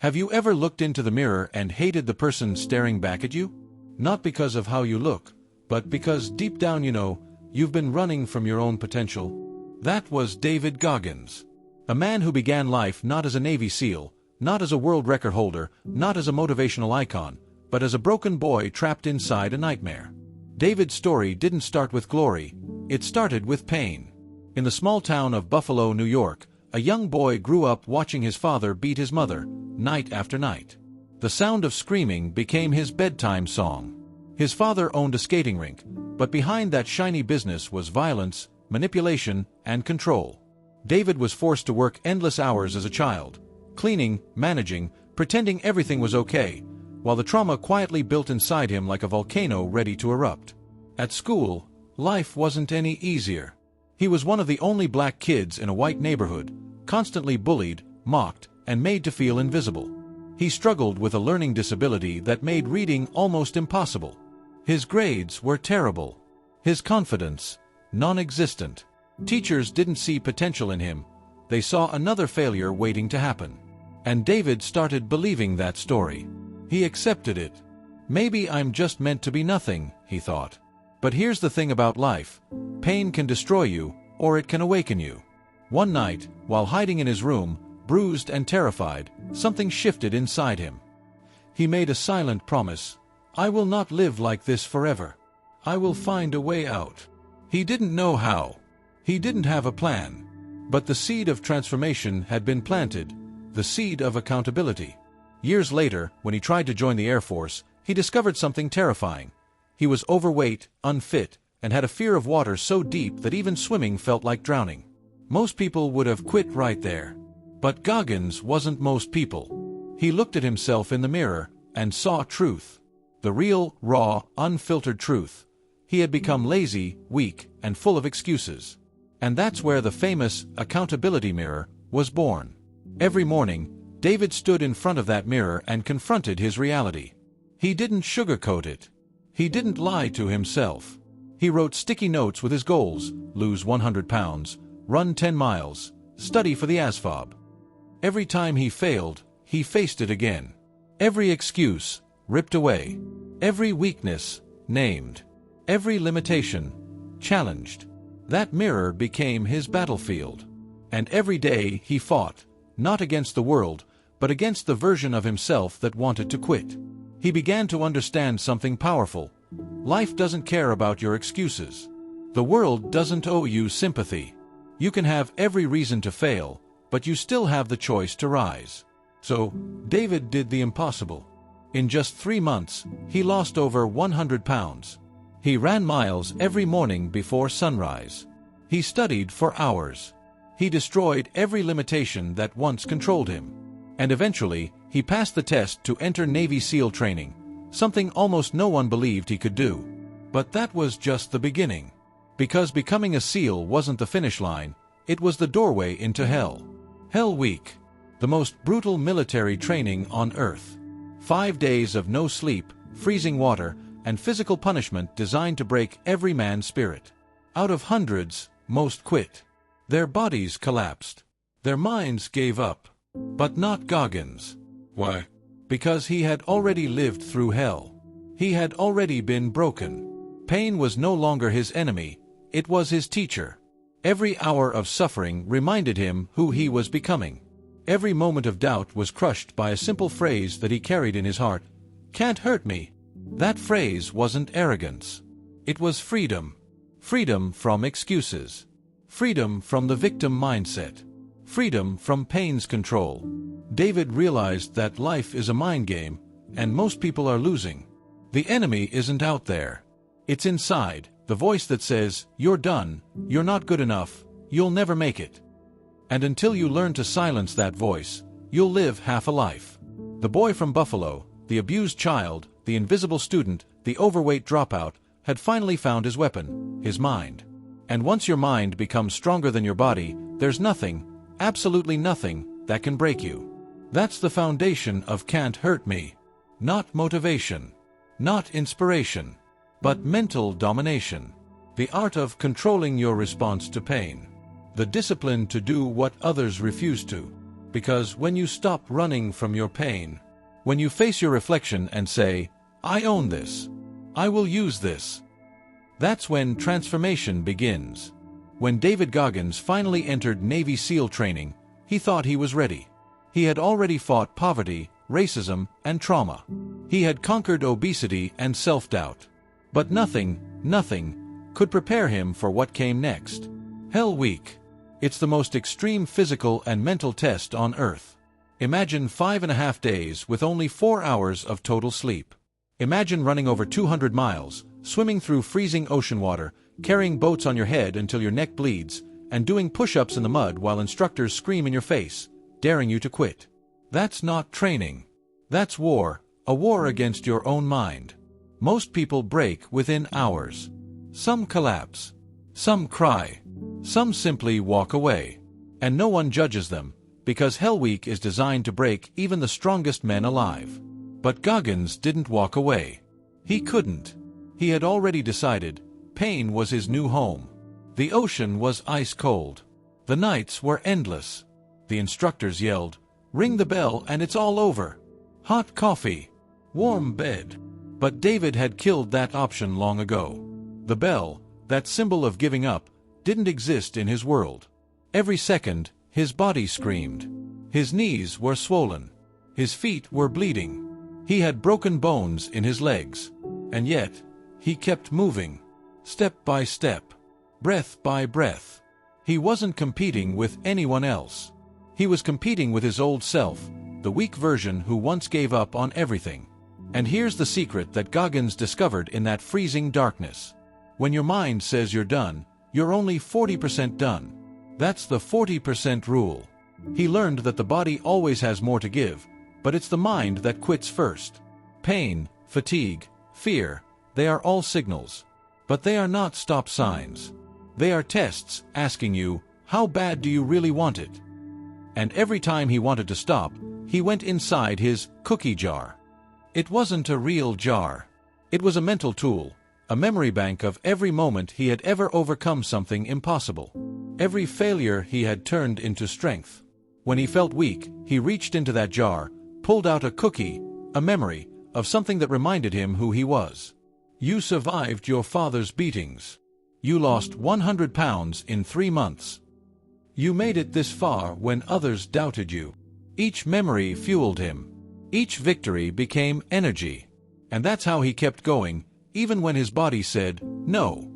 Have you ever looked into the mirror and hated the person staring back at you? Not because of how you look, but because deep down you know, you've been running from your own potential. That was David Goggins. A man who began life not as a Navy SEAL, not as a world record holder, not as a motivational icon, but as a broken boy trapped inside a nightmare. David's story didn't start with glory, it started with pain. In the small town of Buffalo, New York, a young boy grew up watching his father beat his mother, night after night. The sound of screaming became his bedtime song. His father owned a skating rink, but behind that shiny business was violence, manipulation, and control. David was forced to work endless hours as a child, cleaning, managing, pretending everything was okay, while the trauma quietly built inside him like a volcano ready to erupt. At school, life wasn't any easier. He was one of the only black kids in a white neighborhood, constantly bullied, mocked, and made to feel invisible. He struggled with a learning disability that made reading almost impossible. His grades were terrible. His confidence, non-existent. Teachers didn't see potential in him. They saw another failure waiting to happen. And David started believing that story. He accepted it. Maybe I'm just meant to be nothing, he thought. But here's the thing about life. Pain can destroy you, or it can awaken you. One night, while hiding in his room, bruised and terrified, something shifted inside him. He made a silent promise. I will not live like this forever. I will find a way out. He didn't know how. He didn't have a plan. But the seed of transformation had been planted, the seed of accountability. Years later, when he tried to join the Air Force, he discovered something terrifying. He was overweight, unfit, and had a fear of water so deep that even swimming felt like drowning. Most people would have quit right there. But Goggins wasn't most people. He looked at himself in the mirror and saw truth. The real, raw, unfiltered truth. He had become lazy, weak, and full of excuses. And that's where the famous accountability mirror was born. Every morning, David stood in front of that mirror and confronted his reality. He didn't sugarcoat it. He didn't lie to himself. He wrote sticky notes with his goals: lose 100 pounds, run 10 miles, study for the ASVAB. Every time he failed, he faced it again. Every excuse, ripped away. Every weakness, named. Every limitation, challenged. That mirror became his battlefield. And every day he fought, not against the world, but against the version of himself that wanted to quit. He began to understand something powerful. Life doesn't care about your excuses. The world doesn't owe you sympathy. You can have every reason to fail, but you still have the choice to rise. So, David did the impossible. In just 3 months, he lost over 100 pounds. He ran miles every morning before sunrise. He studied for hours. He destroyed every limitation that once controlled him. And eventually, he passed the test to enter Navy SEAL training, something almost no one believed he could do. But that was just the beginning. Because becoming a SEAL wasn't the finish line, it was the doorway into hell. Hell Week, the most brutal military training on Earth. 5 days of no sleep, freezing water, and physical punishment designed to break every man's spirit. Out of hundreds, most quit. Their bodies collapsed. Their minds gave up. But not Goggins. Why? Because he had already lived through hell. He had already been broken. Pain was no longer his enemy, it was his teacher. Every hour of suffering reminded him who he was becoming. Every moment of doubt was crushed by a simple phrase that he carried in his heart: "Can't hurt me." That phrase wasn't arrogance. It was freedom. Freedom from excuses. Freedom from the victim mindset. Freedom from pain's control. David realized that life is a mind game, and most people are losing. The enemy isn't out there. It's inside, the voice that says, "You're done, you're not good enough, you'll never make it." And until you learn to silence that voice, you'll live half a life. The boy from Buffalo, the abused child, the invisible student, the overweight dropout, had finally found his weapon, his mind. And once your mind becomes stronger than your body, there's nothing, absolutely nothing, that can break you. That's the foundation of Can't Hurt Me. Not motivation. Not inspiration. But mental domination. The art of controlling your response to pain. The discipline to do what others refuse to. Because when you stop running from your pain, when you face your reflection and say, "I own this. I will use this," that's when transformation begins. When David Goggins finally entered Navy SEAL training, he thought he was ready. He had already fought poverty, racism, and trauma. He had conquered obesity and self-doubt. But nothing could prepare him for what came next. Hell Week. It's the most extreme physical and mental test on Earth. Imagine 5.5 days with only 4 hours of total sleep. Imagine running over 200 miles, swimming through freezing ocean water, carrying boats on your head until your neck bleeds, and doing push-ups in the mud while instructors scream in your face, daring you to quit. That's not training. That's war, a war against your own mind. Most people break within hours. Some collapse. Some cry. Some simply walk away. And no one judges them, because Hell Week is designed to break even the strongest men alive. But Goggins didn't walk away. He couldn't. He had already decided pain was his new home. The ocean was ice cold. The nights were endless. The instructors yelled, "Ring the bell and it's all over." Hot coffee. Warm bed. But David had killed that option long ago. The bell, that symbol of giving up, didn't exist in his world. Every second, his body screamed. His knees were swollen. His feet were bleeding. He had broken bones in his legs. And yet, he kept moving. Step by step. Breath by breath. He wasn't competing with anyone else. He was competing with his old self, the weak version who once gave up on everything. And here's the secret that Goggins discovered in that freezing darkness. When your mind says you're done, you're only 40% done. That's the 40% rule. He learned that the body always has more to give, but it's the mind that quits first. Pain, fatigue, fear, they are all signals. But they are not stop signs. They are tests asking you, how bad do you really want it? And every time he wanted to stop, he went inside his cookie jar. It wasn't a real jar. It was a mental tool, a memory bank of every moment he had ever overcome something impossible. Every failure he had turned into strength. When he felt weak, he reached into that jar, pulled out a cookie, a memory, of something that reminded him who he was. You survived your father's beatings. You lost 100 pounds in 3 months. You made it this far when others doubted you. Each memory fueled him. Each victory became energy. And that's how he kept going, even when his body said no.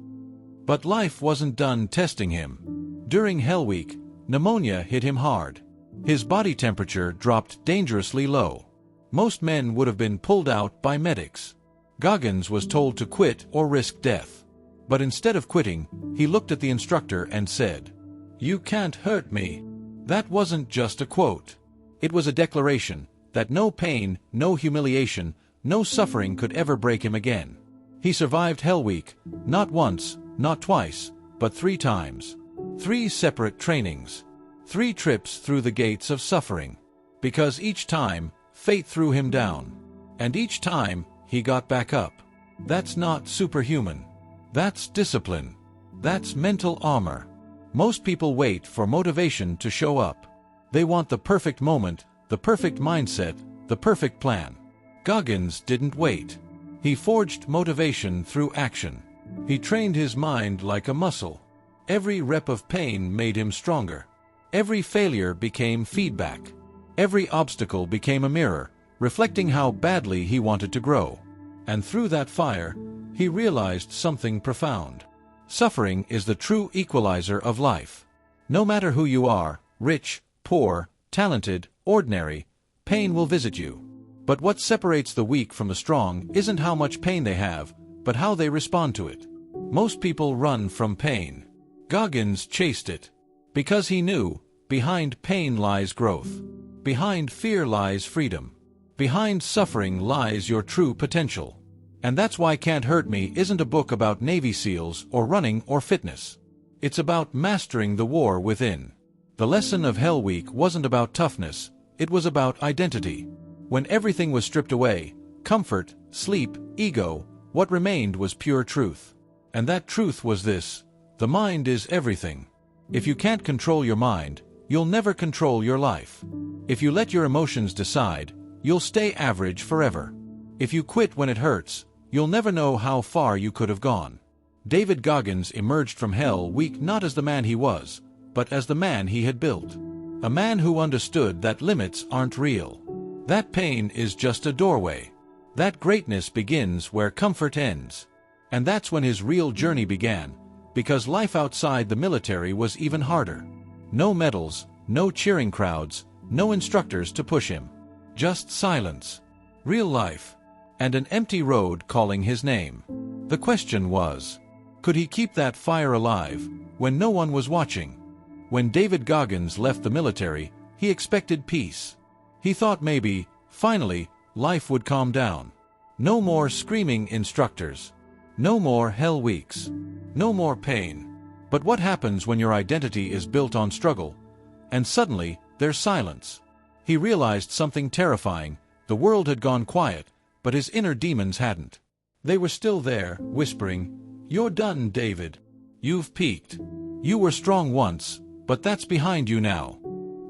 But life wasn't done testing him. During Hell Week, pneumonia hit him hard. His body temperature dropped dangerously low. Most men would have been pulled out by medics. Goggins was told to quit or risk death. But instead of quitting, he looked at the instructor and said, "You can't hurt me." That wasn't just a quote. It was a declaration that no pain, no humiliation, no suffering could ever break him again. He survived Hell Week, not once, not twice, but 3 times. 3 separate trainings. 3 trips through the gates of suffering. Because each time, fate threw him down. And each time, he got back up. That's not superhuman. That's discipline. That's mental armor. Most people wait for motivation to show up. They want the perfect moment, the perfect mindset, the perfect plan. Goggins didn't wait. He forged motivation through action. He trained his mind like a muscle. Every rep of pain made him stronger. Every failure became feedback. Every obstacle became a mirror, reflecting how badly he wanted to grow. And through that fire, he realized something profound. Suffering is the true equalizer of life. No matter who you are, rich, poor, talented, ordinary, pain will visit you. But what separates the weak from the strong isn't how much pain they have, but how they respond to it. Most people run from pain. Goggins chased it. Because he knew, behind pain lies growth. Behind fear lies freedom. Behind suffering lies your true potential. And that's why Can't Hurt Me isn't a book about Navy SEALs or running or fitness. It's about mastering the war within. The lesson of Hell Week wasn't about toughness, it was about identity. When everything was stripped away, comfort, sleep, ego, what remained was pure truth. And that truth was this: the mind is everything. If you can't control your mind, you'll never control your life. If you let your emotions decide, you'll stay average forever. If you quit when it hurts, you'll never know how far you could have gone. David Goggins emerged from hell weak not as the man he was, but as the man he had built. A man who understood that limits aren't real. That pain is just a doorway. That greatness begins where comfort ends. And that's when his real journey began, because life outside the military was even harder. No medals, no cheering crowds, no instructors to push him. Just silence. Real life. And an empty road calling his name. The question was, could he keep that fire alive when no one was watching? When David Goggins left the military, he expected peace. He thought maybe, finally, life would calm down. No more screaming instructors. No more hell weeks. No more pain. But what happens when your identity is built on struggle? And suddenly, there's silence. He realized something terrifying. The world had gone quiet, but his inner demons hadn't. They were still there, whispering, "You're done, David. You've peaked. You were strong once, but that's behind you now."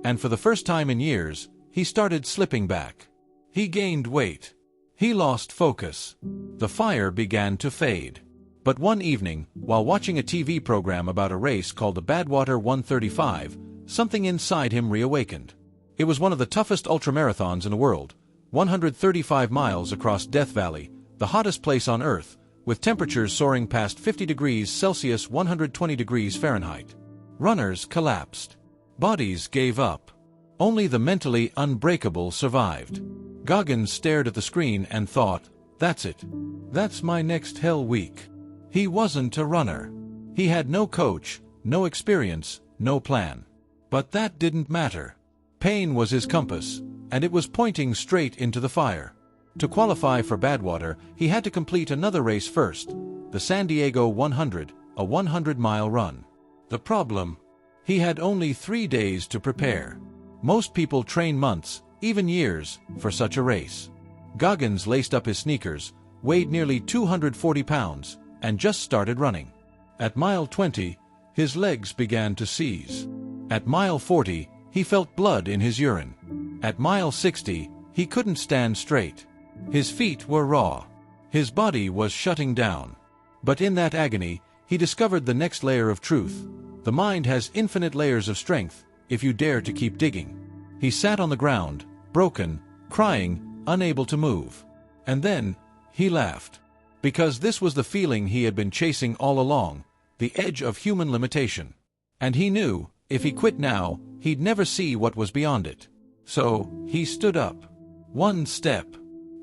And for the first time in years, he started slipping back. He gained weight. He lost focus. The fire began to fade. But one evening, while watching a TV program about a race called the Badwater 135, something inside him reawakened. It was one of the toughest ultramarathons in the world, 135 miles across Death Valley, the hottest place on Earth, with temperatures soaring past 50 degrees Celsius, 120 degrees Fahrenheit. Runners collapsed. Bodies gave up. Only the mentally unbreakable survived. Goggins stared at the screen and thought, "That's it. That's my next hell week." He wasn't a runner. He had no coach, no experience, no plan. But that didn't matter. Pain was his compass, and it was pointing straight into the fire. To qualify for Badwater, he had to complete another race first, the San Diego 100, a 100-mile run. The problem? He had only 3 days to prepare. Most people train months, even years, for such a race. Goggins laced up his sneakers, weighed nearly 240 pounds, and just started running. At mile 20, his legs began to seize. At mile 40, he felt blood in his urine. At mile 60, he couldn't stand straight. His feet were raw. His body was shutting down. But in that agony, he discovered the next layer of truth. The mind has infinite layers of strength, if you dare to keep digging. He sat on the ground, broken, crying, unable to move. And then, he laughed. Because this was the feeling he had been chasing all along, the edge of human limitation. And he knew, if he quit now, he'd never see what was beyond it. So, he stood up. One step.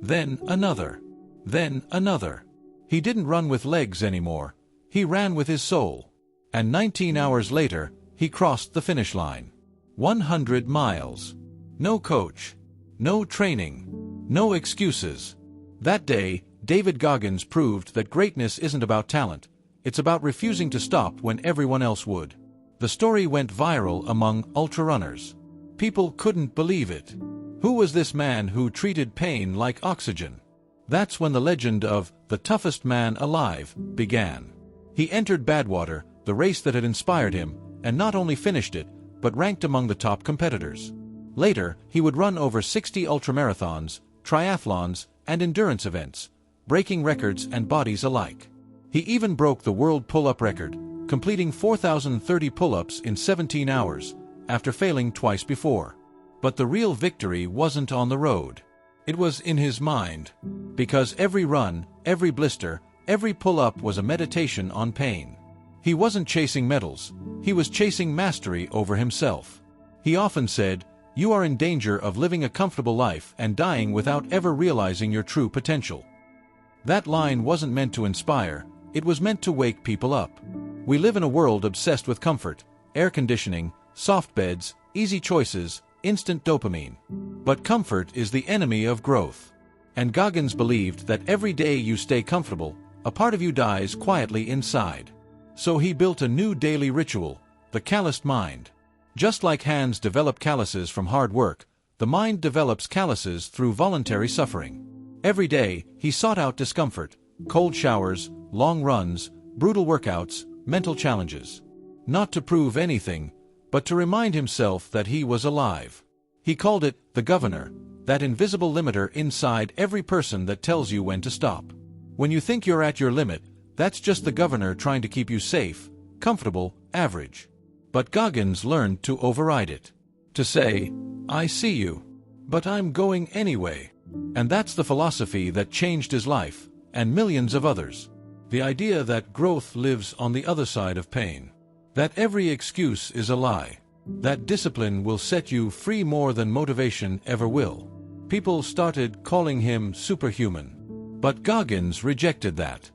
Then another. Then another. He didn't run with legs anymore. He ran with his soul. And 19 hours later, he crossed the finish line. 100 miles. No coach. No training. No excuses. That day, David Goggins proved that greatness isn't about talent. It's about refusing to stop when everyone else would. The story went viral among ultra-runners. People couldn't believe it. Who was this man who treated pain like oxygen? That's when the legend of the toughest man alive began. He entered Badwater, the race that had inspired him, and not only finished it, but ranked among the top competitors. Later, he would run over 60 ultramarathons, triathlons, and endurance events, breaking records and bodies alike. He even broke the world pull-up record, completing 4,030 pull-ups in 17 hours, after failing twice before. But the real victory wasn't on the road. It was in his mind. Because every run, every blister, every pull-up was a meditation on pain. He wasn't chasing medals. He was chasing mastery over himself. He often said, "You are in danger of living a comfortable life and dying without ever realizing your true potential." That line wasn't meant to inspire, it was meant to wake people up. We live in a world obsessed with comfort, air conditioning, soft beds, easy choices, instant dopamine. But comfort is the enemy of growth. And Goggins believed that every day you stay comfortable, a part of you dies quietly inside. So he built a new daily ritual, the Calloused Mind. Just like hands develop calluses from hard work, the mind develops calluses through voluntary suffering. Every day, he sought out discomfort, cold showers, long runs, brutal workouts, mental challenges. Not to prove anything, but to remind himself that he was alive. He called it the governor, that invisible limiter inside every person that tells you when to stop. When you think you're at your limit, that's just the governor trying to keep you safe, comfortable, average. But Goggins learned to override it. To say, I see you, but I'm going anyway. And that's the philosophy that changed his life, and millions of others. The idea that growth lives on the other side of pain. That every excuse is a lie. That discipline will set you free more than motivation ever will. People started calling him superhuman. But Goggins rejected that.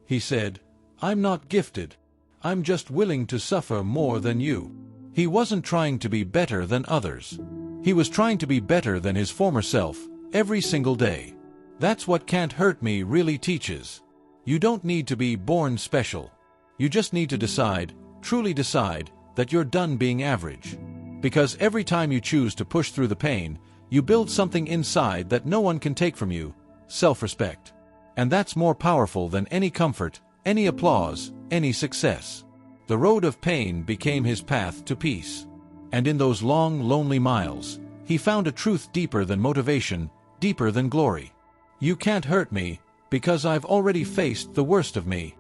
He said, I'm not gifted. I'm just willing to suffer more than you. He wasn't trying to be better than others. He was trying to be better than his former self, every single day. That's what Can't Hurt Me really teaches. You don't need to be born special. You just need to decide, truly decide, that you're done being average. Because every time you choose to push through the pain, you build something inside that no one can take from you, self-respect. And that's more powerful than any comfort, any applause, any success. The road of pain became his path to peace. And in those long, lonely miles, he found a truth deeper than motivation, deeper than glory. You can't hurt me, because I've already faced the worst of me.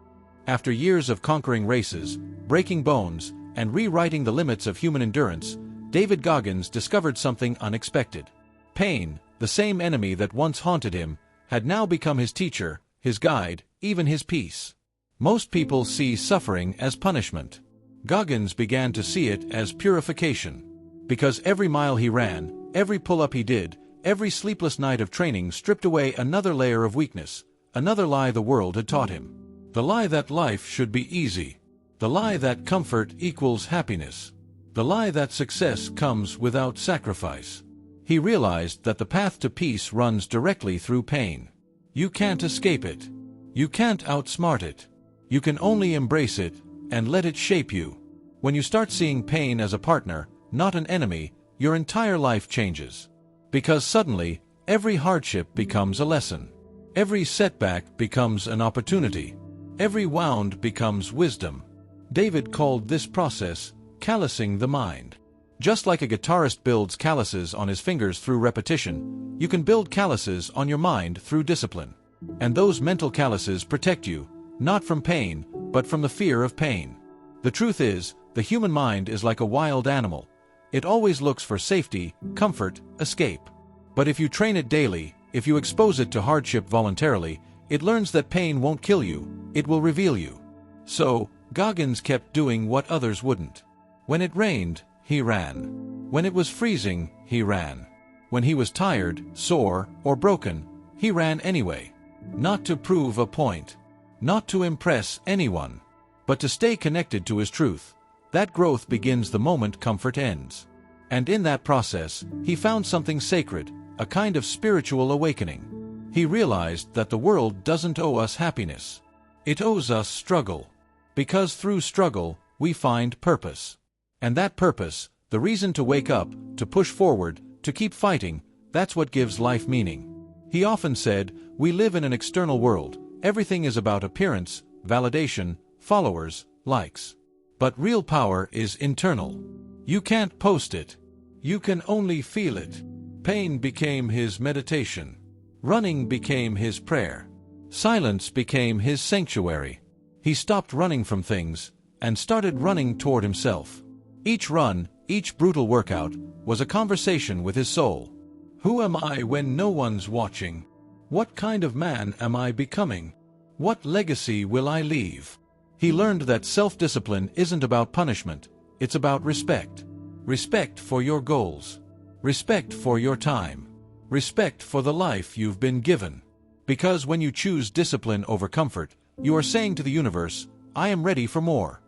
After years of conquering races, breaking bones, and rewriting the limits of human endurance, David Goggins discovered something unexpected. Pain, the same enemy that once haunted him, had now become his teacher, his guide, even his peace. Most people see suffering as punishment. Goggins began to see it as purification. Because every mile he ran, every pull-up he did, every sleepless night of training stripped away another layer of weakness, another lie the world had taught him. The lie that life should be easy. The lie that comfort equals happiness. The lie that success comes without sacrifice. He realized that the path to peace runs directly through pain. You can't escape it. You can't outsmart it. You can only embrace it and let it shape you. When you start seeing pain as a partner, not an enemy, your entire life changes. Because suddenly, every hardship becomes a lesson. Every setback becomes an opportunity. Every wound becomes wisdom. David called this process callousing the mind. Just like a guitarist builds calluses on his fingers through repetition, you can build calluses on your mind through discipline. And those mental calluses protect you, not from pain, but from the fear of pain. The truth is, the human mind is like a wild animal. It always looks for safety, comfort, escape. But if you train it daily, if you expose it to hardship voluntarily, it learns that pain won't kill you, it will reveal you. So, Goggins kept doing what others wouldn't. When it rained, he ran. When it was freezing, he ran. When he was tired, sore, or broken, he ran anyway. Not to prove a point. Not to impress anyone. But to stay connected to his truth. That growth begins the moment comfort ends. And in that process, he found something sacred, a kind of spiritual awakening. He realized that the world doesn't owe us happiness. It owes us struggle. Because through struggle, we find purpose. And that purpose, the reason to wake up, to push forward, to keep fighting, that's what gives life meaning. He often said, we live in an external world. Everything is about appearance, validation, followers, likes. But real power is internal. You can't post it. You can only feel it. Pain became his meditation. Running became his prayer. Silence became his sanctuary. He stopped running from things and started running toward himself. Each run, each brutal workout, was a conversation with his soul. Who am I when no one's watching? What kind of man am I becoming? What legacy will I leave? He learned that self-discipline isn't about punishment, it's about respect. Respect for your goals. Respect for your time. Respect for the life you've been given. Because when you choose discipline over comfort, you are saying to the universe, I am ready for more.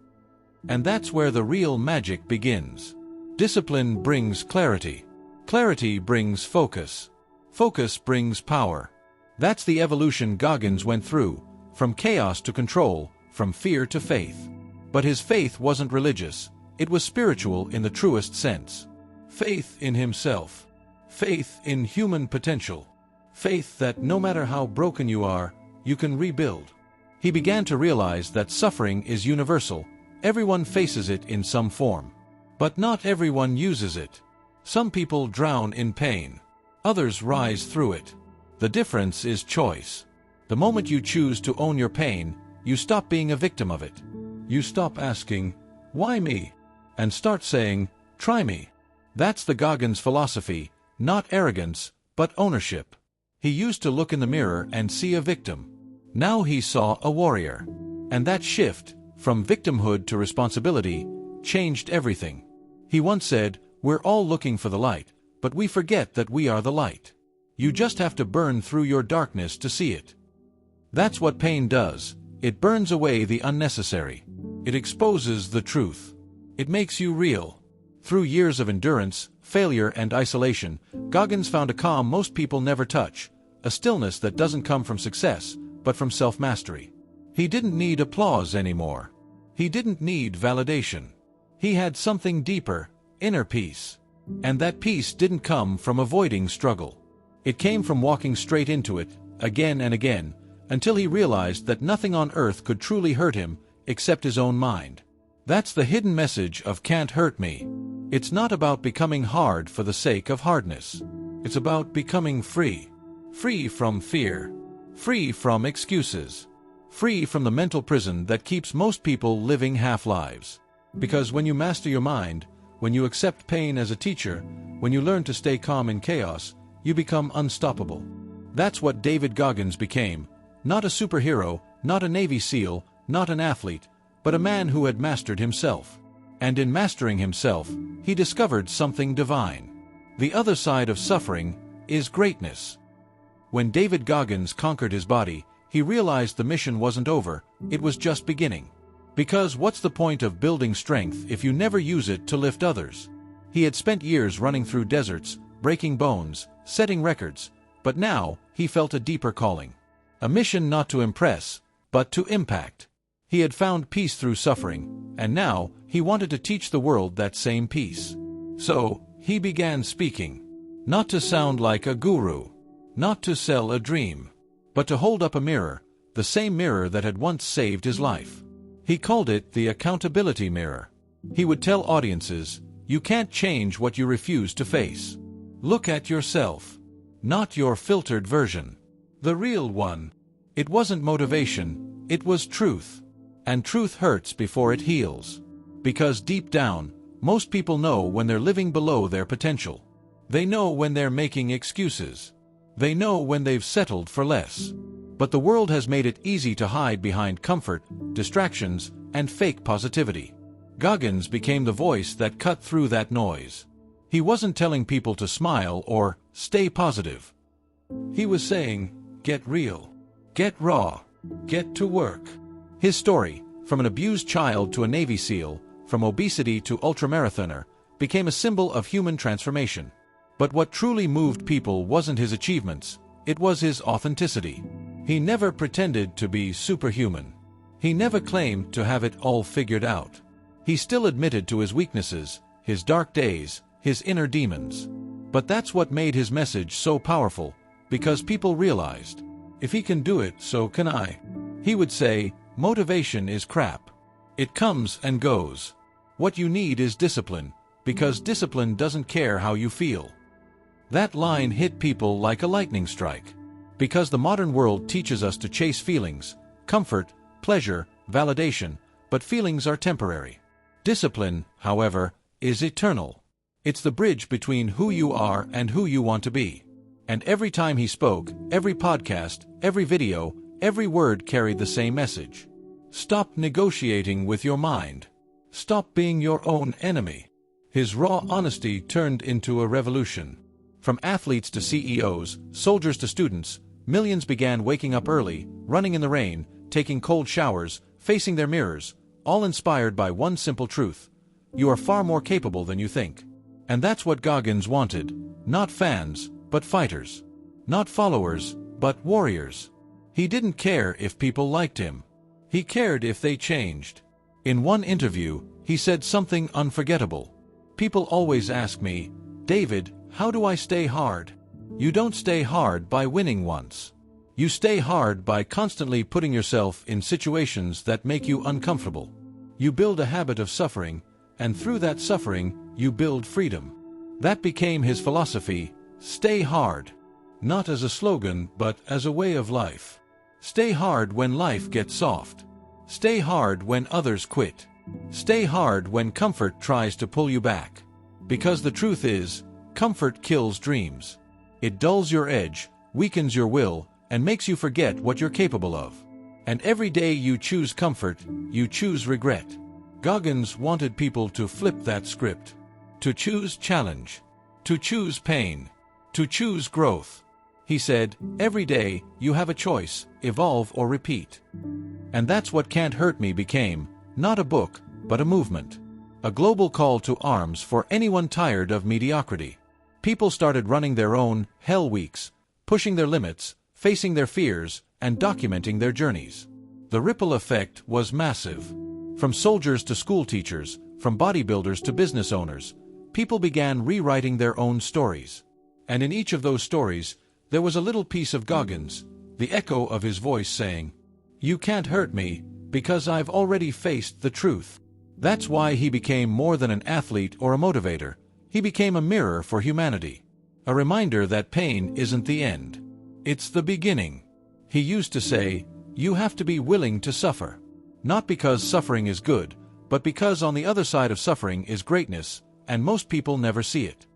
And that's where the real magic begins. Discipline brings clarity. Clarity brings focus. Focus brings power. That's the evolution Goggins went through, from chaos to control, from fear to faith. But his faith wasn't religious, it was spiritual in the truest sense. Faith in himself. Faith in human potential. Faith that no matter how broken you are, you can rebuild. He began to realize that suffering is universal. Everyone faces it in some form. But not everyone uses it. Some people drown in pain. Others rise through it. The difference is choice. The moment you choose to own your pain, you stop being a victim of it. You stop asking, "Why me?" and start saying, "Try me." That's the Goggins philosophy, not arrogance, but ownership. He used to look in the mirror and see a victim. Now he saw a warrior. And that shift, from victimhood to responsibility, changed everything. He once said, "We're all looking for the light, but we forget that we are the light. You just have to burn through your darkness to see it." That's what pain does. It burns away the unnecessary. It exposes the truth. It makes you real. Through years of endurance, failure, and isolation, Goggins found a calm most people never touch, a stillness that doesn't come from success, but from self-mastery. He didn't need applause anymore. He didn't need validation. He had something deeper, inner peace. And that peace didn't come from avoiding struggle. It came from walking straight into it, again and again, until he realized that nothing on earth could truly hurt him, except his own mind. That's the hidden message of "Can't Hurt Me." It's not about becoming hard for the sake of hardness. It's about becoming free. Free from fear. Free from excuses. Free from the mental prison that keeps most people living half-lives. Because when you master your mind, when you accept pain as a teacher, when you learn to stay calm in chaos, you become unstoppable. That's what David Goggins became. Not a superhero, not a Navy SEAL, not an athlete, but a man who had mastered himself. And in mastering himself, he discovered something divine. The other side of suffering is greatness. When David Goggins conquered his body, he realized the mission wasn't over, it was just beginning. Because what's the point of building strength if you never use it to lift others? He had spent years running through deserts, breaking bones, setting records, but now he felt a deeper calling. A mission not to impress, but to impact. He had found peace through suffering, and now he wanted to teach the world that same peace. So, he began speaking. Not to sound like a guru, not to sell a dream, but to hold up a mirror, the same mirror that had once saved his life. He called it the accountability mirror. He would tell audiences, "You can't change what you refuse to face. Look at yourself. Not your filtered version. The real one." It wasn't motivation, it was truth. And truth hurts before it heals. Because deep down, most people know when they're living below their potential. They know when they're making excuses. They know when they've settled for less. But the world has made it easy to hide behind comfort, distractions, and fake positivity. Goggins became the voice that cut through that noise. He wasn't telling people to smile or stay positive. He was saying, get real. Get raw. Get to work. His story, from an abused child to a Navy SEAL, from obesity to ultramarathoner, became a symbol of human transformation. But what truly moved people wasn't his achievements, it was his authenticity. He never pretended to be superhuman. He never claimed to have it all figured out. He still admitted to his weaknesses, his dark days, his inner demons. But that's what made his message so powerful, because people realized, if he can do it, so can I. He would say, motivation is crap. It comes and goes. What you need is discipline, because discipline doesn't care how you feel. That line hit people like a lightning strike. Because the modern world teaches us to chase feelings, comfort, pleasure, validation, but feelings are temporary. Discipline, however, is eternal. It's the bridge between who you are and who you want to be. And every time he spoke, every podcast, every video, every word carried the same message. Stop negotiating with your mind. Stop being your own enemy. His raw honesty turned into a revolution. From athletes to CEOs, soldiers to students, millions began waking up early, running in the rain, taking cold showers, facing their mirrors, all inspired by one simple truth. You are far more capable than you think. And that's what Goggins wanted. Not fans, but fighters. Not followers, but warriors. He didn't care if people liked him. He cared if they changed. In one interview, he said something unforgettable. People always ask me, "David, how do I stay hard?" You don't stay hard by winning once. You stay hard by constantly putting yourself in situations that make you uncomfortable. You build a habit of suffering, and through that suffering, you build freedom. That became his philosophy: stay hard. Not as a slogan, but as a way of life. Stay hard when life gets soft. Stay hard when others quit. Stay hard when comfort tries to pull you back. Because the truth is, comfort kills dreams. It dulls your edge, weakens your will, and makes you forget what you're capable of. And every day you choose comfort, you choose regret. Goggins wanted people to flip that script. To choose challenge. To choose pain. To choose growth. He said, every day, you have a choice: evolve or repeat. And that's what Can't Hurt Me became, not a book, but a movement. A global call to arms for anyone tired of mediocrity. People started running their own hell weeks, pushing their limits, facing their fears, and documenting their journeys. The ripple effect was massive. From soldiers to school teachers, from bodybuilders to business owners, people began rewriting their own stories. And in each of those stories, there was a little piece of Goggins, the echo of his voice saying, "You can't hurt me, because I've already faced the truth." That's why he became more than an athlete or a motivator. He became a mirror for humanity. A reminder that pain isn't the end. It's the beginning. He used to say, you have to be willing to suffer. Not because suffering is good, but because on the other side of suffering is greatness, and most people never see it.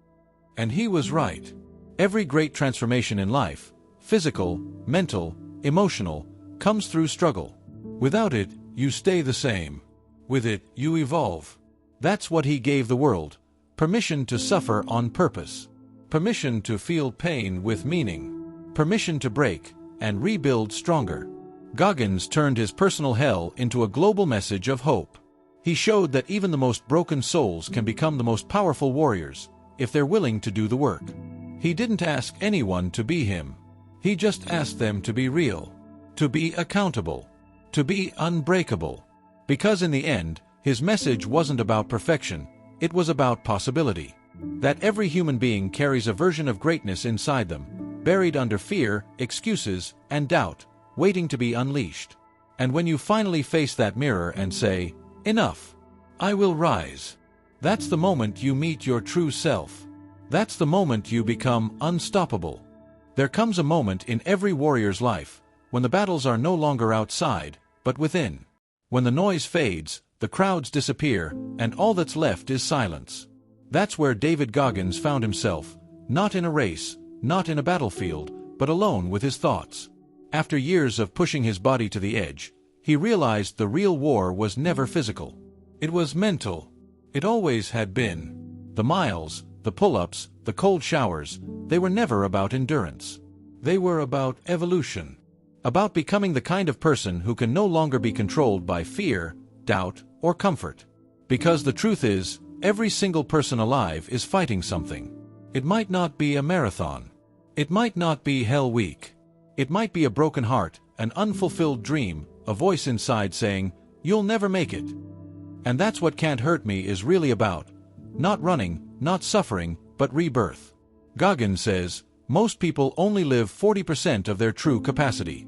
And he was right. Every great transformation in life, physical, mental, emotional, comes through struggle. Without it, you stay the same. With it, you evolve. That's what he gave the world: permission to suffer on purpose. Permission to feel pain with meaning. Permission to break and rebuild stronger. Goggins turned his personal hell into a global message of hope. He showed that even the most broken souls can become the most powerful warriors, if they're willing to do the work. He didn't ask anyone to be him. He just asked them to be real, to be accountable, to be unbreakable. Because in the end, his message wasn't about perfection, it was about possibility. That every human being carries a version of greatness inside them, buried under fear, excuses, and doubt, waiting to be unleashed. And when you finally face that mirror and say, "Enough, I will rise," that's the moment you meet your true self. That's the moment you become unstoppable. There comes a moment in every warrior's life when the battles are no longer outside, but within. When the noise fades, the crowds disappear, and all that's left is silence. That's where David Goggins found himself, not in a race, not in a battlefield, but alone with his thoughts. After years of pushing his body to the edge, he realized the real war was never physical. It was mental. It always had been. The miles, the pull-ups, the cold showers, they were never about endurance. They were about evolution. About becoming the kind of person who can no longer be controlled by fear, doubt, or comfort. Because the truth is, every single person alive is fighting something. It might not be a marathon. It might not be Hell Week. It might be a broken heart, an unfulfilled dream, a voice inside saying, "You'll never make it." And that's what Can't Hurt Me is really about. Not running, not suffering, but rebirth. Goggins says, most people only live 40% of their true capacity.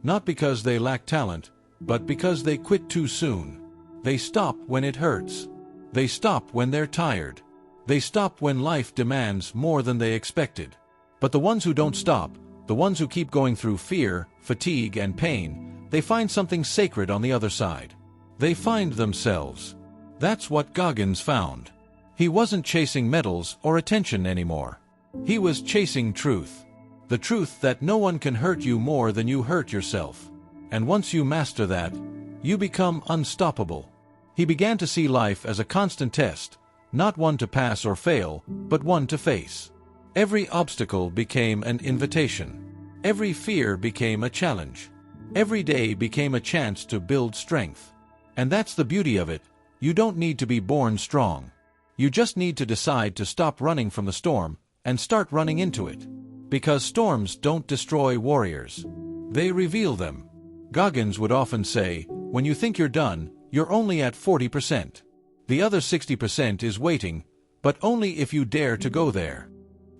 Not because they lack talent, but because they quit too soon. They stop when it hurts. They stop when they're tired. They stop when life demands more than they expected. But the ones who don't stop, the ones who keep going through fear, fatigue, and pain, they find something sacred on the other side. They find themselves. That's what Goggins found. He wasn't chasing medals or attention anymore. He was chasing truth. The truth that no one can hurt you more than you hurt yourself. And once you master that, you become unstoppable. He began to see life as a constant test, not one to pass or fail, but one to face. Every obstacle became an invitation. Every fear became a challenge. Every day became a chance to build strength. And that's the beauty of it. You don't need to be born strong. You just need to decide to stop running from the storm and start running into it. Because storms don't destroy warriors. They reveal them. Goggins would often say, when you think you're done, you're only at 40%. The other 60% is waiting, but only if you dare to go there.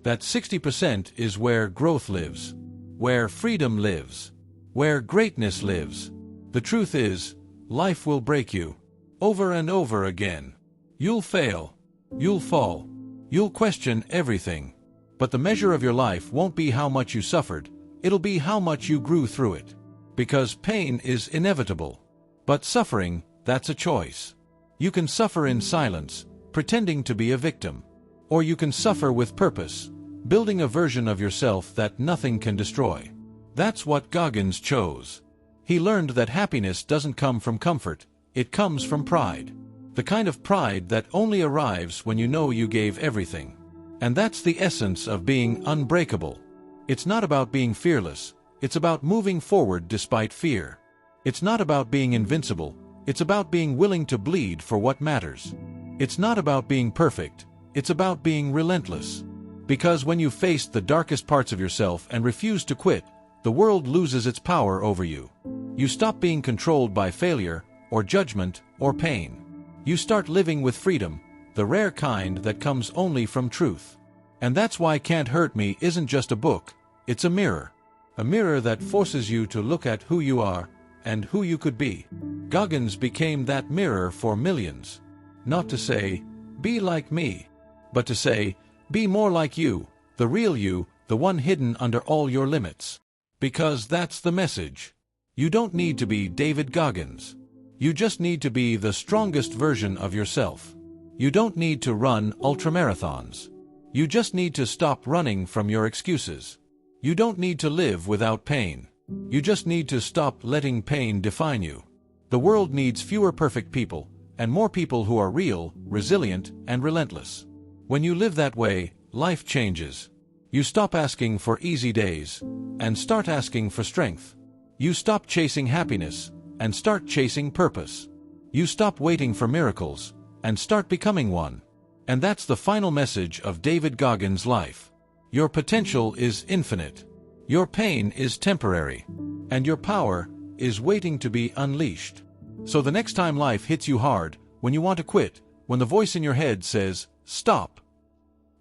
That 60% is where growth lives, where freedom lives, where greatness lives. The truth is, life will break you, over and over again. You'll fail. You'll fall. You'll question everything. But the measure of your life won't be how much you suffered, it'll be how much you grew through it. Because pain is inevitable. But suffering, that's a choice. You can suffer in silence, pretending to be a victim. Or you can suffer with purpose, building a version of yourself that nothing can destroy. That's what Goggins chose. He learned that happiness doesn't come from comfort, it comes from pride. The kind of pride that only arrives when you know you gave everything. And that's the essence of being unbreakable. It's not about being fearless, it's about moving forward despite fear. It's not about being invincible, it's about being willing to bleed for what matters. It's not about being perfect, it's about being relentless. Because when you face the darkest parts of yourself and refuse to quit, the world loses its power over you. You stop being controlled by failure, or judgment, or pain. You start living with freedom, the rare kind that comes only from truth. And that's why Can't Hurt Me isn't just a book, it's a mirror. A mirror that forces you to look at who you are, and who you could be. Goggins became that mirror for millions. Not to say, be like me, but to say, be more like you, the real you, the one hidden under all your limits. Because that's the message. You don't need to be David Goggins. You just need to be the strongest version of yourself. You don't need to run ultramarathons. You just need to stop running from your excuses. You don't need to live without pain. You just need to stop letting pain define you. The world needs fewer perfect people, and more people who are real, resilient, and relentless. When you live that way, life changes. You stop asking for easy days, and start asking for strength. You stop chasing happiness, and start chasing purpose. You stop waiting for miracles, and start becoming one. And that's the final message of David Goggins' life. Your potential is infinite. Your pain is temporary. And your power is waiting to be unleashed. So the next time life hits you hard, when you want to quit, when the voice in your head says, stop,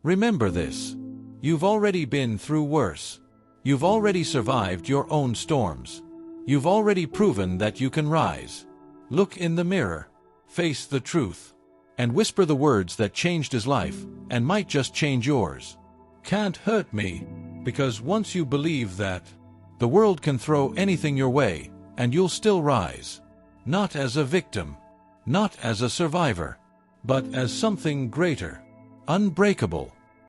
remember this. You've already been through worse. You've already survived your own storms. You've already proven that you can rise. Look in the mirror, face the truth, and whisper the words that changed his life, and might just change yours. Can't hurt me, because once you believe that, the world can throw anything your way, and you'll still rise. Not as a victim, not as a survivor, but as something greater. Unbreakable.